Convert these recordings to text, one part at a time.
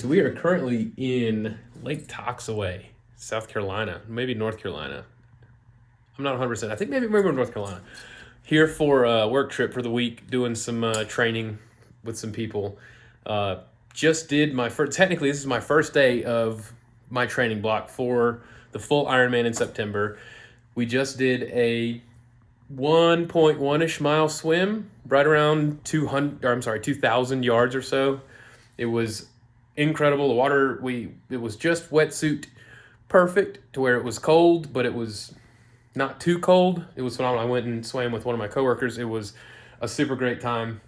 is we are currently in Lake Toxaway, South Carolina, maybe North Carolina. I'm not 100%. I think maybe North Carolina. Here for a work trip for the week, doing some training with some people. Uh, just did my first, technically, this is my first day of my training block for the full Ironman in September. We just did a 1.1-ish mile swim, right around 2,000 yards or so. It was incredible. The water, it was just wetsuit perfect to where it was cold, but it was not too cold. It was phenomenal. I went and swam with one of my coworkers. It was a super great time.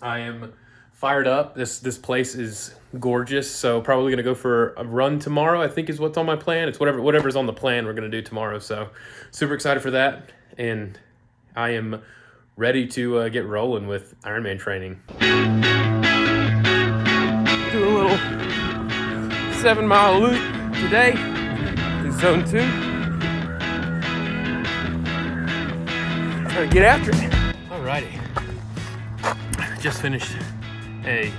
I am fired up. This place is gorgeous. So probably gonna go for a run tomorrow, I think is what's on my plan. It's whatever's on the plan we're gonna do tomorrow. So super excited for that. And I am ready to get rolling with Ironman training. Do a little 7-mile loop today in zone 2. Trying to get after it. Alrighty. Just finished a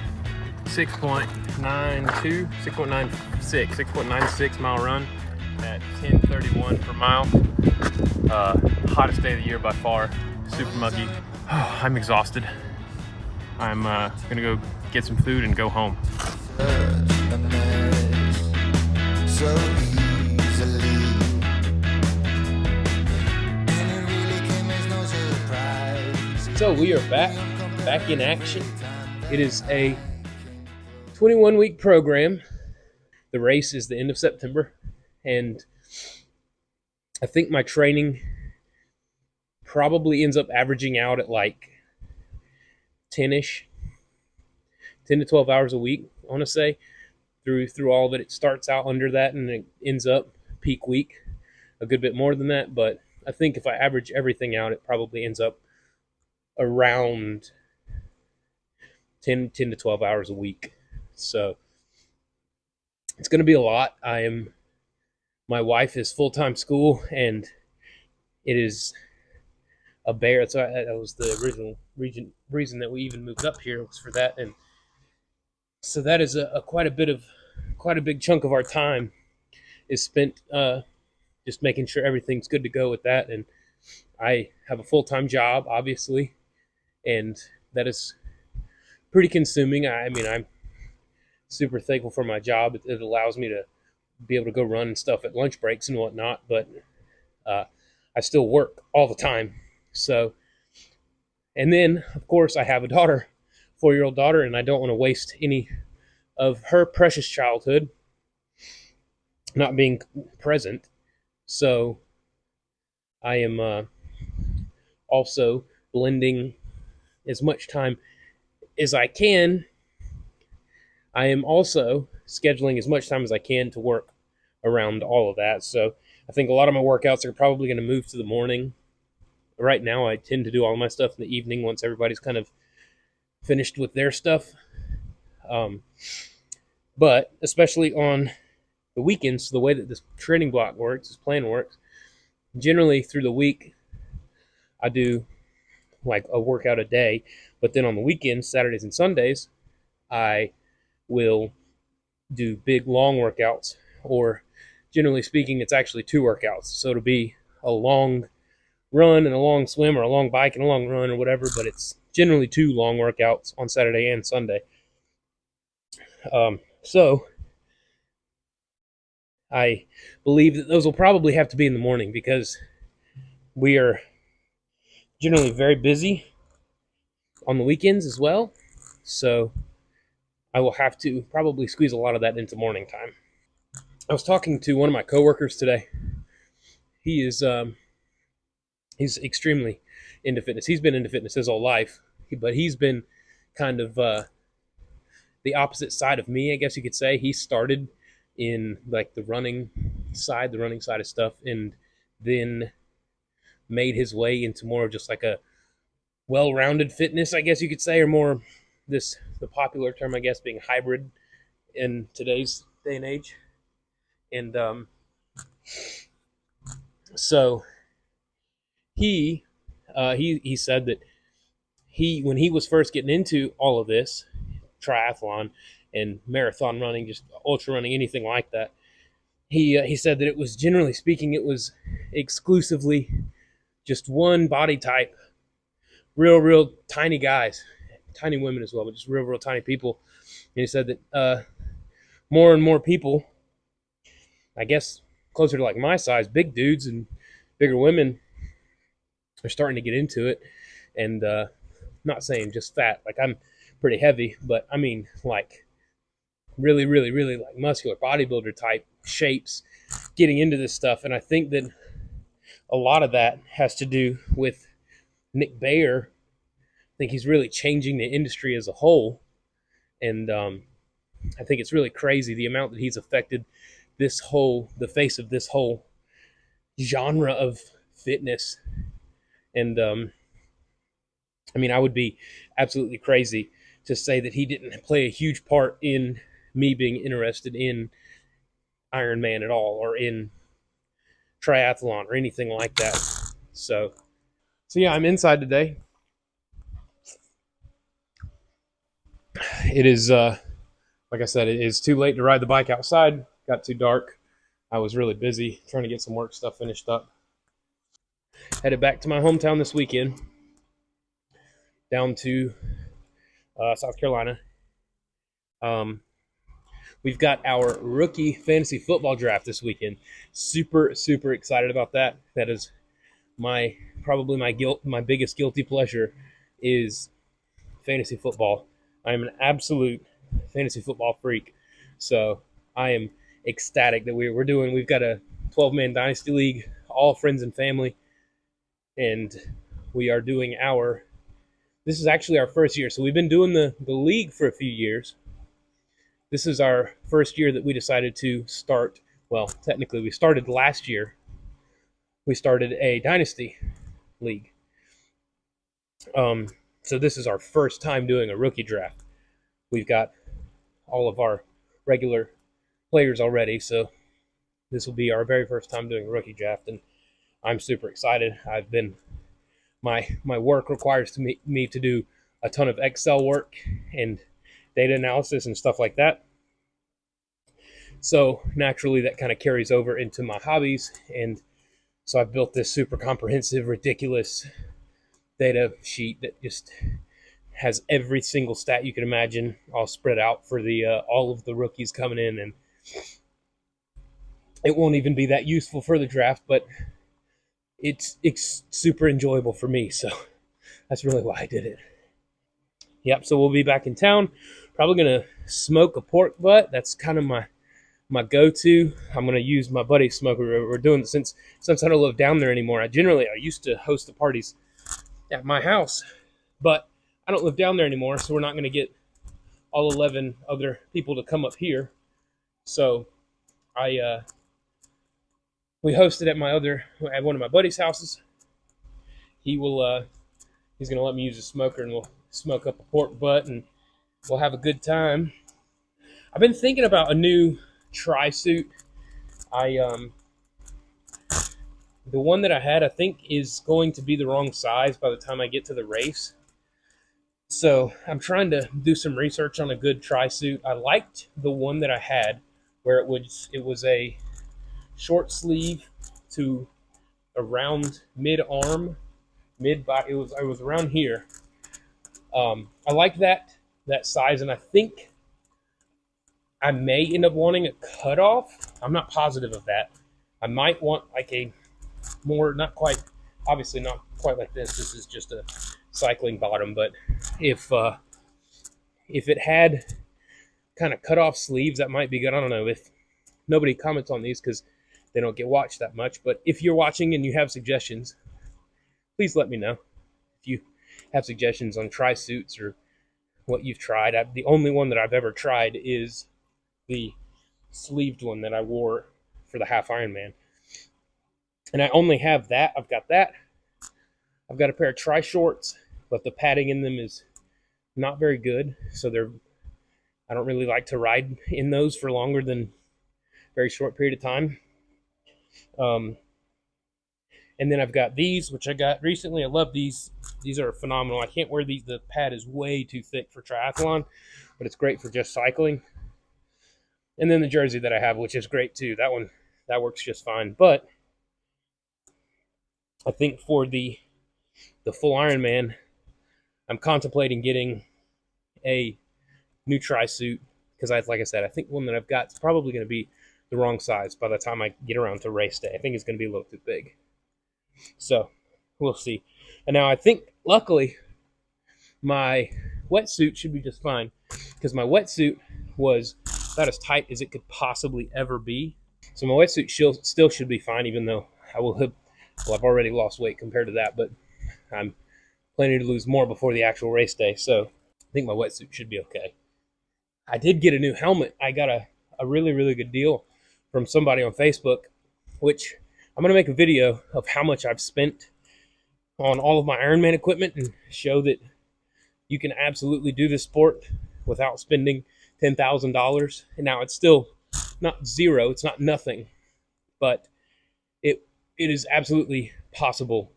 6.96 mile run at 10:31 per mile. Hottest day of the year by far. Super muggy. Oh, I'm exhausted. I'm gonna go get some food and go home. So easily. So we are back in action. It is a 21-week program. The race is the end of September, and I think my training probably ends up averaging out at like 10 to 12 hours a week, I want to say. Through all of it, it starts out under that and it ends up peak week a good bit more than that. But I think if I average everything out, it probably ends up around 10 to 12 hours a week. So it's going to be a lot. My wife is full-time school, and it is a bear. So that was the original reason that we even moved up here, was for that. And so that is quite a big chunk of our time is spent just making sure everything's good to go with that. And I have a full-time job, obviously, and that is pretty consuming. I mean, I'm super thankful for my job. It allows me to be able to go run and stuff at lunch breaks and whatnot, but I still work all the time. So, and then, of course, I have a daughter, 4-year-old daughter, and I don't want to waste any of her precious childhood not being present. So I am also blending as much time as I can. I am also scheduling as much time as I can to work around all of that. So I think a lot of my workouts are probably going to move to the morning. Right now, I tend to do all my stuff in the evening once everybody's kind of finished with their stuff. But especially on the weekends, the way that this training block works, this plan works, generally through the week, I do like a workout a day. But then on the weekends, Saturdays and Sundays, I will do big long workouts, or generally speaking, it's actually 2 workouts. So it'll be a long run and a long swim, or a long bike and a long run, or whatever, but it's generally 2 long workouts on Saturday and Sunday. So I believe that those will probably have to be in the morning, because we are generally very busy on the weekends as well. So I will have to probably squeeze a lot of that into morning time. I was talking to one of my coworkers today. He is he's extremely into fitness. He's been into fitness his whole life, but he's been kind of the opposite side of me, I guess you could say. He started in like the running side of stuff, and then made his way into more of just like a well-rounded fitness, I guess you could say, or more the popular term, I guess, being hybrid in today's day and age. And so he said that when he was first getting into all of this triathlon and marathon running, just ultra running, anything like that. He said that it was, generally speaking, it was exclusively just one body type, real tiny guys, tiny women as well, but just real tiny people. And he said that more and more people, I guess closer to like my size, big dudes and bigger women, are starting to get into it. And not saying just fat, like I'm pretty heavy, but I mean like really like muscular bodybuilder type shapes getting into this stuff. And I think that a lot of that has to do with Nick Bayer. I think he's really changing the industry as a whole. And I think it's really crazy the amount that he's affected the face of this whole genre of fitness. And I mean, I would be absolutely crazy to say that he didn't play a huge part in me being interested in Ironman at all, or in triathlon or anything like that. So yeah, I'm inside today. It is, like I said, it is too late to ride the bike outside. Got too dark. I was really busy trying to get some work stuff finished up. Headed back to my hometown this weekend, down to South Carolina. We've got our rookie fantasy football draft this weekend. Super excited about that. That is probably my biggest guilty pleasure is fantasy football. I am an absolute fantasy football freak. So I am ecstatic that we've got a 12-man dynasty league, all friends and family, and we are doing this is actually our first year. So we've been doing the league for a few years. This is our first year that we decided to start. Well, technically we started last year. We started a dynasty league. So this is our first time doing a rookie draft. We've got all of our regular players already, so this will be our very first time doing a rookie draft, and I'm super excited. My work requires me to do a ton of Excel work and data analysis and stuff like that. So naturally that kind of carries over into my hobbies, and so I've built this super comprehensive, ridiculous data sheet that just has every single stat you can imagine all spread out for all of the rookies coming in. And it won't even be that useful for the draft, but it's super enjoyable for me. So that's really why I did it. Yep. So we'll be back in town. Probably going to smoke a pork butt. That's kind of my go-to. I'm going to use my buddy's smoker. We're doing it since I don't live down there anymore. I used to host the parties at my house, but I don't live down there anymore, so we're not going to get all 11 other people to come up here. So we hosted at one of my buddy's houses. He's going to let me use a smoker, and we'll smoke up a pork butt, and we'll have a good time. I've been thinking about a new tri-suit. The one that I had, I think, is going to be the wrong size by the time I get to the race. So I'm trying to do some research on a good tri-suit. I liked the one that I had, where it was a short sleeve to around mid-arm, mid-body. It was around here. I like that size, and I think I may end up wanting a cutoff. I'm not positive of that. I might want like a more, not quite, obviously not quite like this. This is just a cycling bottom, but if it had kind of cut off sleeves, that might be good. I don't know if nobody comments on these because they don't get watched that much, but if you're watching and you have suggestions, please let me know. If you have suggestions on tri-suits or what you've tried. The only one that I've ever tried is the sleeved one that I wore for the half Ironman, and I only have that. I've got that. I've got a pair of tri-shorts, but the padding in them is not very good, so I don't really like to ride in those for longer than a very short period of time. And then I've got these, which I got recently. I love these. These are phenomenal. I can't wear these. The pad is way too thick for triathlon, but it's great for just cycling. And then the jersey that I have, which is great too. That works just fine. But I think for the full Ironman, I'm contemplating getting a new tri suit because like I said, I think one that I've got is probably going to be the wrong size by the time I get around to race day. I think it's going to be a little too big. So we'll see. And now I think, luckily, my wetsuit should be just fine because my wetsuit was about as tight as it could possibly ever be. So my wetsuit still should be fine, even though I've already lost weight compared to that, but I'm planning to lose more before the actual race day. So I think my wetsuit should be okay. I did get a new helmet. I got a really, really good deal from somebody on Facebook, which I'm going to make a video of how much I've spent on all of my Ironman equipment and show that you can absolutely do this sport without spending $10,000. And now it's still not zero, it's not nothing, but it is absolutely possible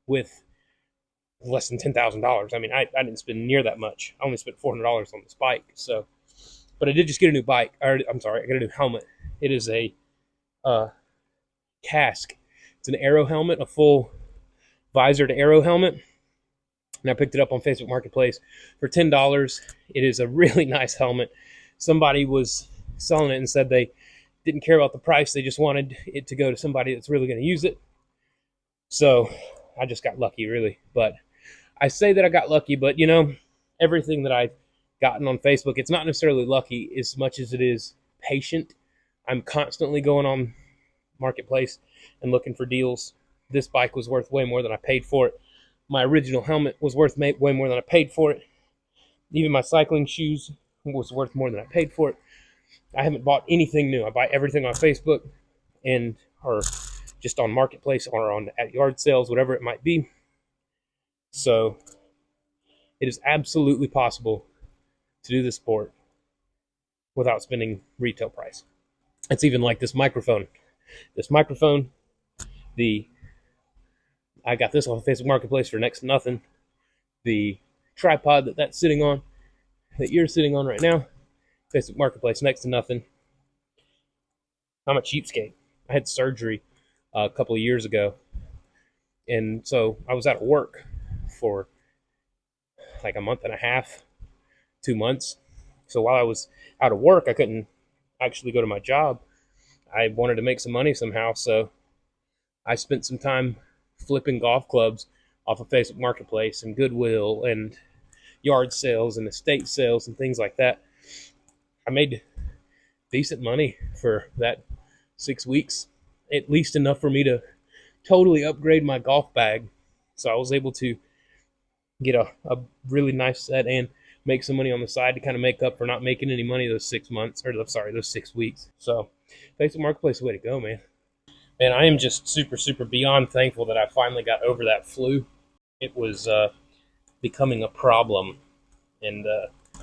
with less than $10,000. I mean, I didn't spend near that much. I only spent $400 on this bike. So, but I did just get a new bike. I got a new helmet. It is a cask. It's an aero helmet, a full visored aero helmet. And I picked it up on Facebook Marketplace for $10. It is a really nice helmet. Somebody was selling it and said they didn't care about the price. They just wanted it to go to somebody that's really going to use it. So I just got lucky, really. But I say that I got lucky, but everything that I've gotten on Facebook, it's not necessarily lucky as much as it is patient. I'm constantly going on Marketplace and looking for deals. This bike was worth way more than I paid for it. My original helmet was worth way more than I paid for it. Even my cycling shoes was worth more than I paid for it. I haven't bought anything new. I buy everything on Facebook or just on Marketplace or at yard sales, whatever it might be. So it is absolutely possible to do this sport without spending retail price. It's even like this microphone. I got this on Facebook Marketplace for next to nothing. The tripod that's sitting on, that you're sitting on right now, Facebook Marketplace, next to nothing. I'm a cheapskate. I had surgery a couple of years ago, and so I was out of work for like a month and a half, 2 months. So while I was out of work, I couldn't actually go to my job. I wanted to make some money somehow, so I spent some time flipping golf clubs off of Facebook Marketplace and Goodwill and yard sales and estate sales and things like that. I made decent money for that 6 weeks, at least enough for me to totally upgrade my golf bag. So I was able to get a really nice set and make some money on the side to kind of make up for not making any money those 6 months, or those 6 weeks. So Facebook Marketplace, way to go, man. And I am just super, super beyond thankful that I finally got over that flu. It was becoming a problem, and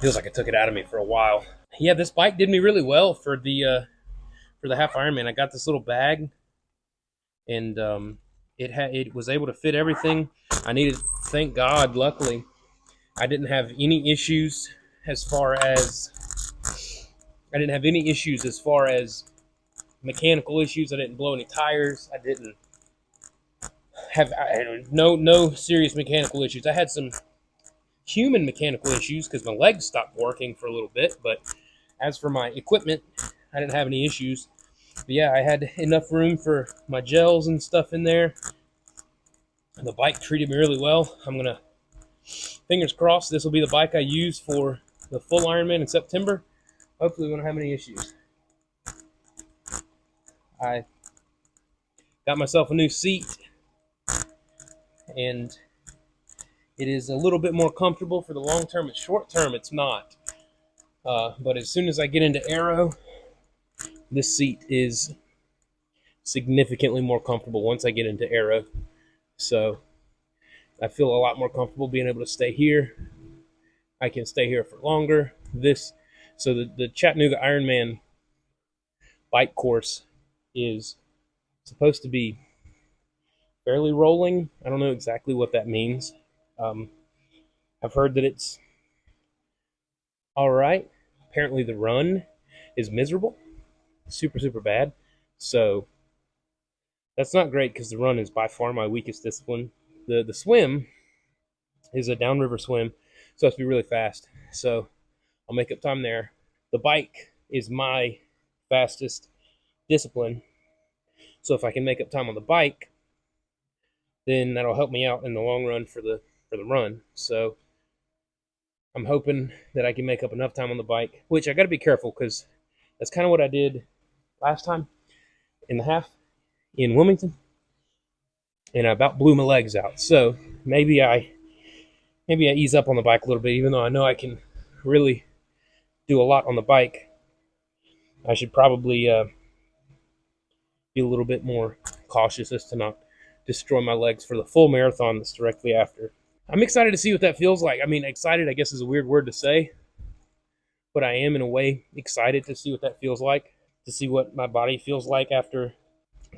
feels like it took it out of me for a while. Yeah, this bike did me really well for the half Ironman. I got this little bag, and it was able to fit everything I needed. Thank God. Luckily, I didn't have any issues as far as mechanical issues. I didn't blow any tires. I didn't have no serious mechanical issues. I had some human mechanical issues because my legs stopped working for a little bit, but as for my equipment, I didn't have any issues. But yeah, I had enough room for my gels and stuff in there. The bike treated me really well. I'm gonna, fingers crossed, this will be the bike I use for the full Ironman in September. Hopefully we won't have any issues. I got myself a new seat, and it is a little bit more comfortable for the long term. And short term, it's not. But as soon as I get into aero, this seat is significantly more comfortable once I get into aero. So I feel a lot more comfortable being able to stay here. I can stay here for longer. So the Chattanooga Ironman bike course is supposed to be fairly rolling. I don't know exactly what that means. I've heard that it's all right. Apparently the run is miserable, super, super bad. So that's not great because the run is by far my weakest discipline. The swim is a downriver swim, so it has to be really fast. So I'll make up time there. The bike is my fastest discipline. So if I can make up time on the bike, then that'll help me out in the long run for the run. So I'm hoping that I can make up enough time on the bike, which I got to be careful because that's kind of what I did last time in the half in Wilmington, and I about blew my legs out. So maybe I ease up on the bike a little bit, even though I know I can really do a lot on the bike. I should probably be a little bit more cautious as to not destroy my legs for the full marathon that's directly after. I'm excited to see what that feels like. I mean, excited, I guess, is a weird word to say, but I am in a way excited to see what that feels like, to see what my body feels like after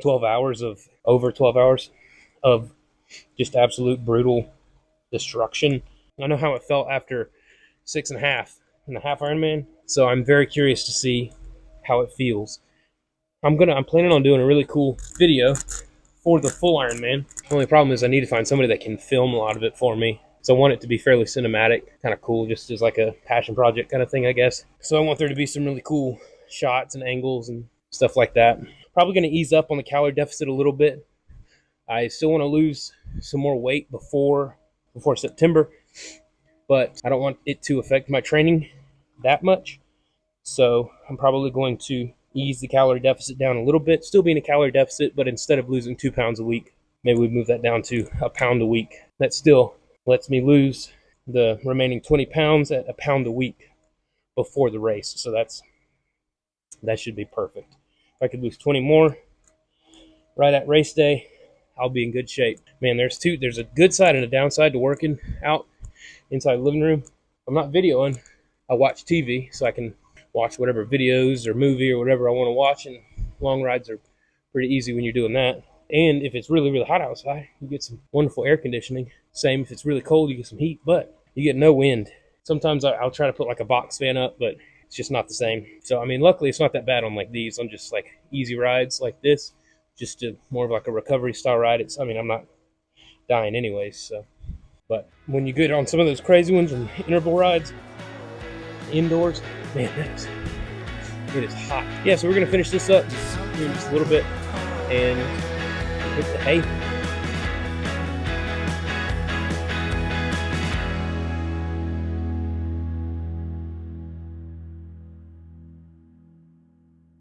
12 hours of over 12 hours of just absolute brutal destruction. I know how it felt after 6.5 in the half Ironman, so I'm very curious to see how it feels. I'm planning on doing a really cool video for the full Ironman. The only problem is I need to find somebody that can film a lot of it for me. So I want it to be fairly cinematic, kind of cool, just as like a passion project kind of thing, I guess. So I want there to be some really cool shots and angles and stuff like that. Probably going to ease up on the calorie deficit a little bit. I still want to lose some more weight before September, but I don't want it to affect my training that much. So I'm probably going to ease the calorie deficit down a little bit, still be in a calorie deficit, but instead of losing 2 pounds a week, maybe we move that down to a pound a week. That still lets me lose the remaining 20 pounds at a pound a week before the race. So that should be perfect. If I could lose 20 more right at race day, I'll be in good shape. Man, there's a good side and a downside to working out inside the living room. I'm not videoing. I watch TV, so I can watch whatever videos or movie or whatever I want to watch, and long rides are pretty easy when you're doing that. And if it's really, really hot outside, you get some wonderful air conditioning. Same if it's really cold, you get some heat, but you get no wind. Sometimes I'll try to put like a box fan up, but it's just not the same. So, I mean, luckily it's not that bad on like these. On just like easy rides like this, just more of like a recovery style ride. I'm not dying anyways, so. But when you get on some of those crazy ones and interval rides, indoors, man, it is hot. Yeah, so we're going to finish this up here in just a little bit and hit the hay.